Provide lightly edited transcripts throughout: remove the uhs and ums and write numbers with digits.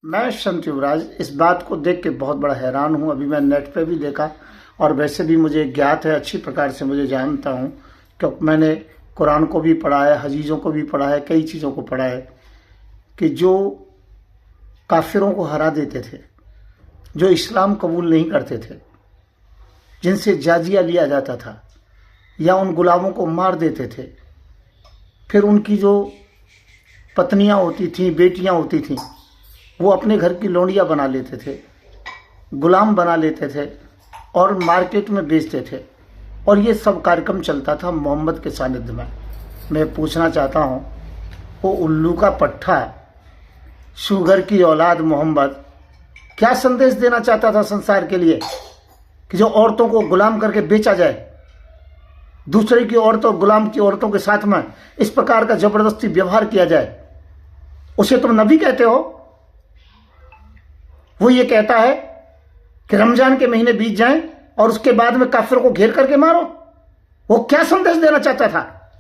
मैं संत युवराज इस बात को देख के बहुत बड़ा हैरान हूँ। अभी मैं नेट पे भी देखा और वैसे भी मुझे ज्ञात है, अच्छी प्रकार से मुझे जानता हूँ, क्योंकि मैंने कुरान को भी पढ़ा है, हदीसों को भी पढ़ा है, कई चीज़ों को पढ़ा है कि जो काफिरों को हरा देते थे, जो इस्लाम कबूल नहीं करते थे, जिनसे जाजिया लिया जाता था या उन गुलामों को मार देते थे, फिर उनकी जो पत्नियां होती थीं, बेटियां होती थीं, वो अपने घर की लोंडियां बना लेते थे, गुलाम बना लेते थे और मार्केट में बेचते थे। और ये सब कार्यक्रम चलता था मोहम्मद के सानिध्य में। मैं पूछना चाहता हूँ, वो उल्लू का पट्ठा, शुगर की औलाद मोहम्मद क्या संदेश देना चाहता था संसार के लिए कि जो औरतों को गुलाम करके बेचा जाए, दूसरे की औरतों, गुलाम की औरतों के साथ में इस प्रकार का जबरदस्ती व्यवहार किया जाए, उसे तुम नबी कहते हो? वो ये कहता है कि रमजान के महीने बीत जाएं और उसके बाद में काफिरों को घेर करके मारो। वो क्या संदेश देना चाहता था?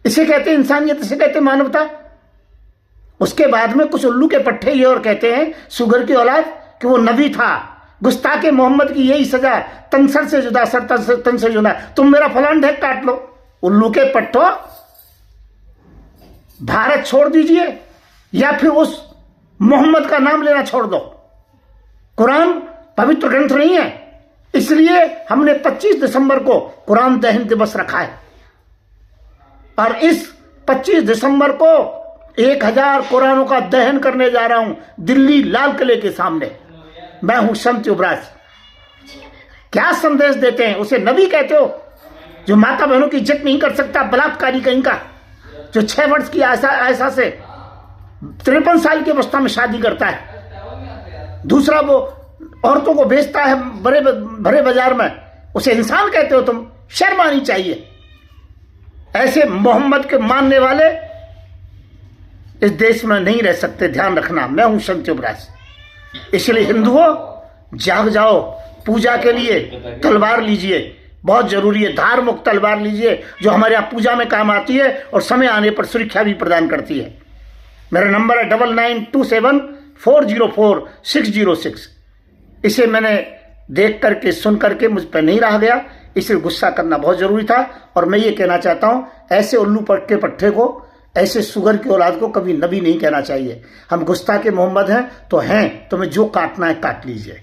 इसे कहते इंसानियत, इसे कहते मानवता। उसके बाद में कुछ उल्लू के पट्टे ये और कहते हैं सुगर की औलाद कि वो नबी था। गुस्ताखे मोहम्मद की यही सजा, तन सर से जुदा, सर तन से जुदा। तुम मेरा फलान ढेक काट लो। उल्लू के पट्टो, भारत छोड़ दीजिए या फिर उस मोहम्मद का नाम लेना छोड़ दो। कुरान पवित्र ग्रंथ नहीं है, इसलिए हमने 25 दिसंबर को कुरान दहन दिवस रखा है। और इस 25 दिसंबर को 1000 कुरानों का दहन करने जा रहा हूं दिल्ली लाल किले के सामने। मैं हूं संत युवराज। क्या संदेश देते हैं? उसे नबी कहते हो जो माता बहनों की इज्जत नहीं कर सकता, बलात्कारी कहीं का, जो 6 वर्ष की आयशा से 53 साल की अवस्था में शादी करता है। दूसरा वो औरतों को बेचता है भरे बाजार में, उसे इंसान कहते हो तुम? शर्म आनी चाहिए। ऐसे मोहम्मद के मानने वाले इस देश में नहीं रह सकते, ध्यान रखना। मैं हूं संत युवराज। इसलिए हिंदुओं जाग जाओ, पूजा के लिए तलवार लीजिए, बहुत जरूरी है। धार्मिक तलवार लीजिए जो हमारे यहाँ पूजा में काम आती है और समय आने पर सुरक्षा भी प्रदान करती है। मेरा नंबर है 9927404606। इसे मैंने देख करके, सुन करके मुझ पर नहीं रहा गया, इसे गुस्सा करना बहुत जरूरी था। और मैं ये कहना चाहता हूं, ऐसे उल्लू के पट्टे को, ऐसे सुगर की औलाद को कभी नबी नहीं कहना चाहिए। हम गुस्ताखे मोहम्मद हैं तो हैं, तुम्हें जो काटना है काट लीजिए।